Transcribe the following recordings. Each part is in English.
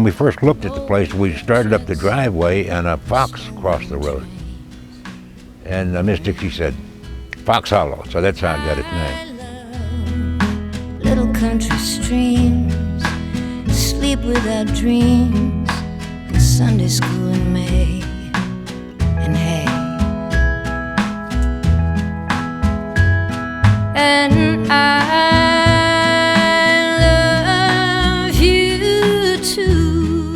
we first looked at the place, we started up the driveway and a fox crossed the road. And Miss Dixie said, Fox Hollow, so that's how I got its name. Little country streams, sleep without dreams, and Sunday school in May, and hay. And I love you too.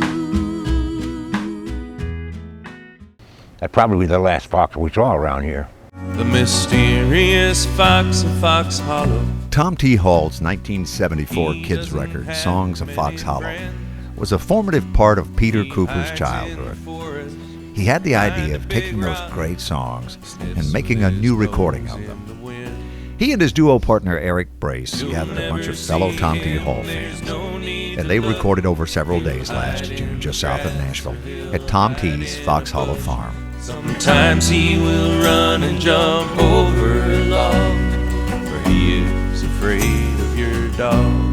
That's probably the last fox we saw around here. The mysterious fox of Fox Hollow. Tom T. Hall's 1974 kids record, Songs of Fox Hollow, was a formative part of Peter Cooper's childhood. He had the idea of taking those great songs and making a new recording of them. He and his duo partner Eric Brace gathered a bunch of fellow Tom T. Hall fans, and they recorded over several days last June just south of Nashville at Tom T.'s Fox Hollow Farm. Sometimes he will run and jump over a log, for he is afraid of your dog.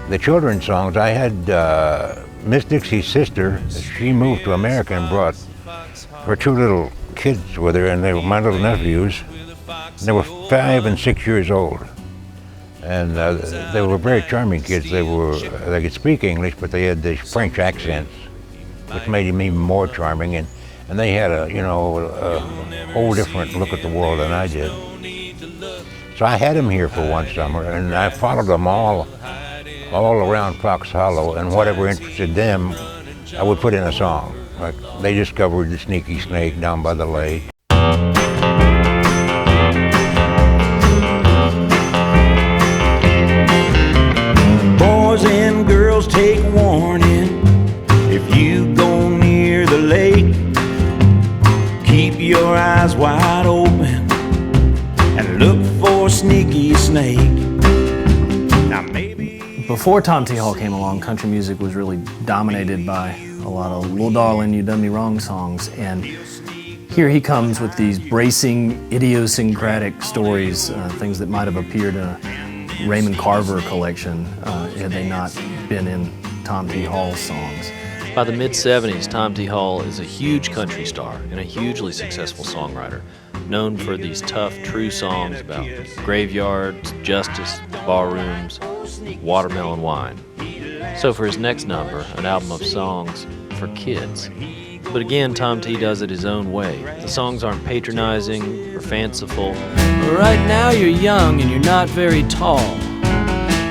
The children's songs, I had Miss Dixie's sister. She moved to America and brought her two little kids with her, and they were my little nephews. They were 5 and 6 years old, and they were very charming kids. They could speak English, but they had these French accents, which made him even more charming. And they had a whole different look at the world than I did. So I had them here for one summer, and I followed them all around Fox Hollow, and whatever interested them, I would put in a song. Like they discovered the sneaky snake down by the lake. Boys and girls, take warning. If you go near the lake, keep your eyes wide open and look for a sneaky snake. Now maybe... Before Tom T. Hall came along, country music was really dominated by a lot of "Little Darling, You Done Me Wrong" songs, and here he comes with these bracing, idiosyncratic stories, things that might have appeared in a Raymond Carver collection had they not been in Tom T. Hall's songs. By the mid-'70s, Tom T. Hall is a huge country star and a hugely successful songwriter, known for these tough, true songs about graveyards, justice, barrooms, watermelon wine. So for his next number, an album of songs for kids. But again, Tom T. does it his own way. The songs aren't patronizing or fanciful. Right now you're young and you're not very tall.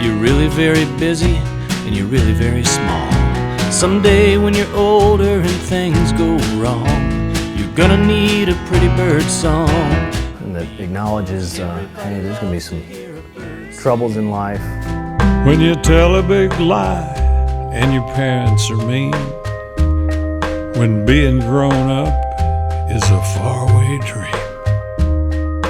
You're really very busy and you're really very small. Someday when you're older and things go wrong, you're gonna need a pretty bird song. And that acknowledges, hey, there's gonna be some troubles in life. When you tell a big lie and your parents are mean, when being grown up is a faraway dream,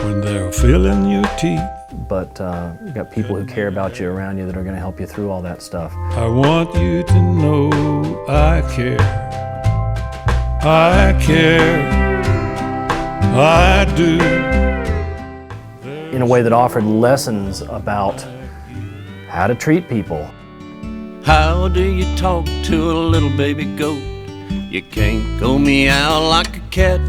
when they're filling your teeth. But you've got people who care about you around you that are going to help you through all that stuff. I want you to know I care. I care. I do. In a way that offered lessons about how to treat people. How do you talk to a little baby goat? You can't go meow like a cat.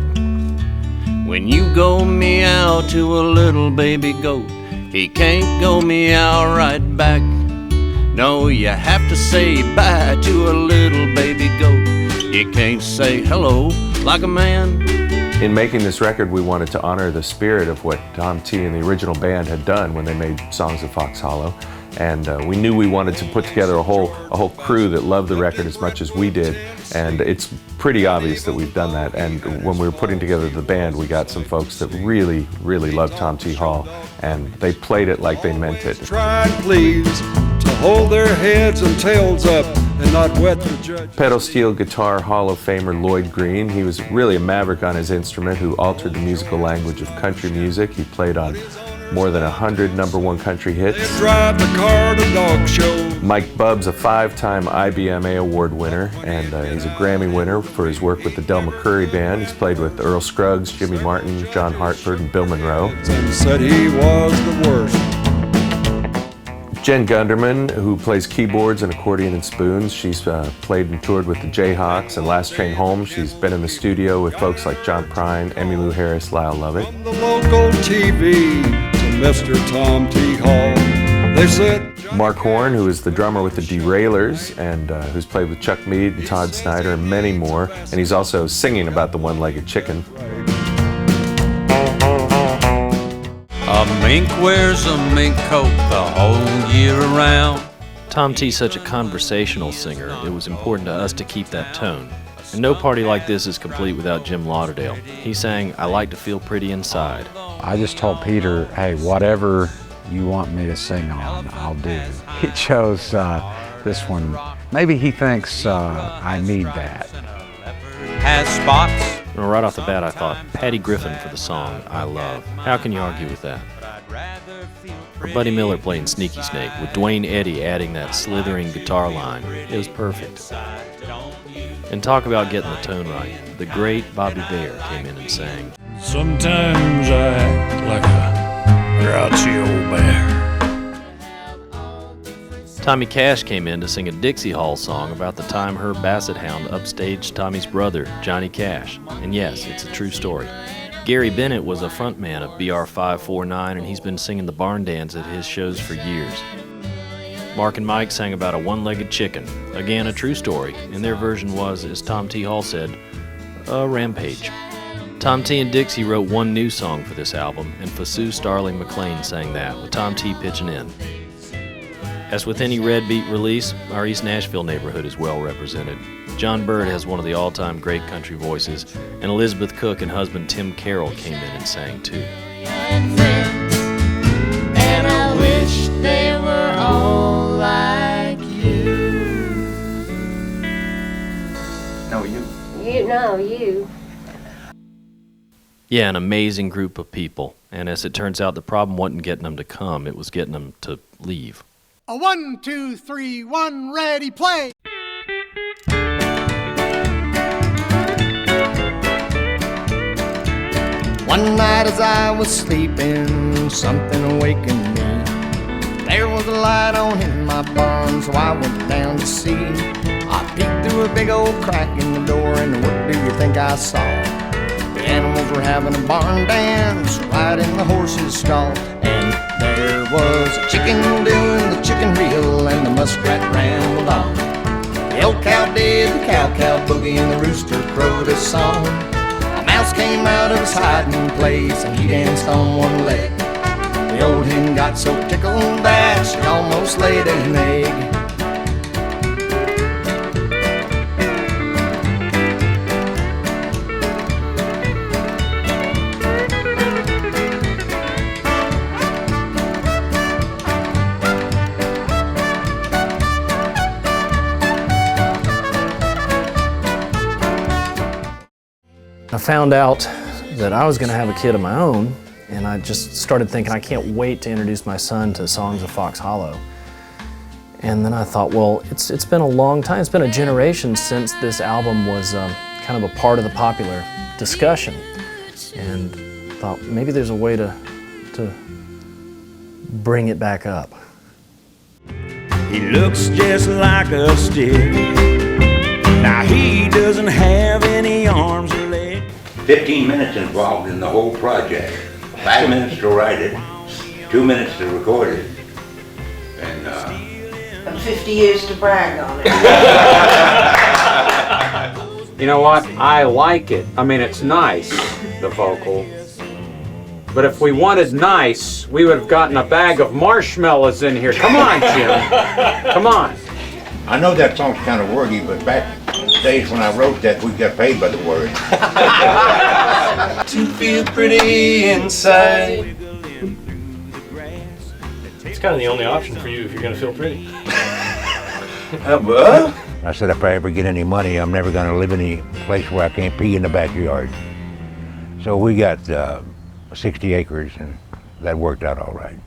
When you go meow to a little baby goat, he can't go meow right back. No, you have to say bye to a little baby goat. You can't say hello like a man. In making this record, we wanted to honor the spirit of what Tom T. and the original band had done when they made Songs of Fox Hollow. And we knew we wanted to put together a whole crew that loved the record as much as we did, and it's pretty obvious that we've done that. And when we were putting together the band, we got some folks that really, really loved Tom T. Hall, and they played it like they meant it. Tried, please, to hold their heads and tails up and not wet the judge. Pedal steel guitar Hall of Famer Lloyd Green. He was really a maverick on his instrument who altered the musical language of country music. He played on more than 100 #1 country hits. Drive the car to dog show. Mike Bubb's a 5-time IBMA award winner, and he's a Grammy winner for his work with the Del McCoury Band. He's played with Earl Scruggs, Jimmy Martin, John Hartford, and Bill Monroe. And said he was the worst. Jen Gunderman, who plays keyboards and accordion and spoons. She's played and toured with the Jayhawks and Last Train Home. She's been in the studio with folks like John Prine, Emmylou Harris, Lyle Lovett. From the local TV to Mr. Tom T. Hall, they said... Mark Horn, who is the drummer with the Derailers and who's played with Chuck Mead and Todd Snyder and many more. And he's also singing about the one-legged chicken. A mink wears a mink coat the whole year around. Tom T's such a conversational singer, it was important to us to keep that tone. And no party like this is complete without Jim Lauderdale. He sang, "I like to feel pretty inside." I just told Peter, hey, whatever you want me to sing on, I'll do. He chose this one. Maybe he thinks I need that. Has spots. And right off the bat, I thought, Patty Griffin for the song I Love. How can you argue with that? Or Buddy Miller playing Sneaky Snake, with Duane Eddy adding that slithering guitar line. It was perfect. And talk about getting the tone right. The great Bobby Bear came in and sang. Sometimes I act like a grouchy old bear. Tommy Cash came in to sing a Dixie Hall song about the time her basset hound upstaged Tommy's brother, Johnny Cash. And yes, it's a true story. Gary Bennett was a frontman of BR 549, and he's been singing the barn dance at his shows for years. Mark and Mike sang about a one-legged chicken. Again, a true story, and their version was, as Tom T. Hall said, a rampage. Tom T. and Dixie wrote one new song for this album, and Fayssoux Starling McLean sang that, with Tom T. pitching in. As with any Red Beet release, our East Nashville neighborhood is well represented. Jon Byrd has one of the all-time great country voices, and Elizabeth Cook and husband Tim Carroll came in and sang too. And I wish they were all like you. No, you. You. Yeah, an amazing group of people. And as it turns out, the problem wasn't getting them to come, it was getting them to leave. A 1, 2, 3, 1, ready, play! One night as I was sleeping, something awakened me. There was a light on in my barn, so I went down to see. I peeked through a big old crack in the door, and what do you think I saw? The animals were having a barn dance right in the horse's stall. And there was a chicken doing the chicken reel, and the muskrat rambled on. The old cow did the cow boogie, and the rooster crowed a song. A mouse came out of his hiding place, and he danced on one leg. The old hen got so tickled that she almost laid an egg. I found out that I was going to have a kid of my own, and I just started thinking, I can't wait to introduce my son to songs of Fox Hollow. And then I thought, well, it's been a long time, it's been a generation since this album was kind of a part of the popular discussion. And thought maybe there's a way to bring it back up. He looks just like a stick. Now he doesn't have any arms or legs. 15 minutes involved in the whole project. 5 minutes to write it, 2 minutes to record it, and 50 years to brag on it. You know what? I like it. I mean, it's nice, the vocal. But if we wanted nice, we would have gotten a bag of marshmallows in here. Come on, Jim. Come on. I know that song's kind of wordy, but back in the days when I wrote that, we got paid by the word. To feel pretty inside. It's kind of the only option for you if you're going to feel pretty. What? I said, if I ever get any money, I'm never going to live in any place where I can't pee in the backyard. So we got 60 acres, and that worked out all right.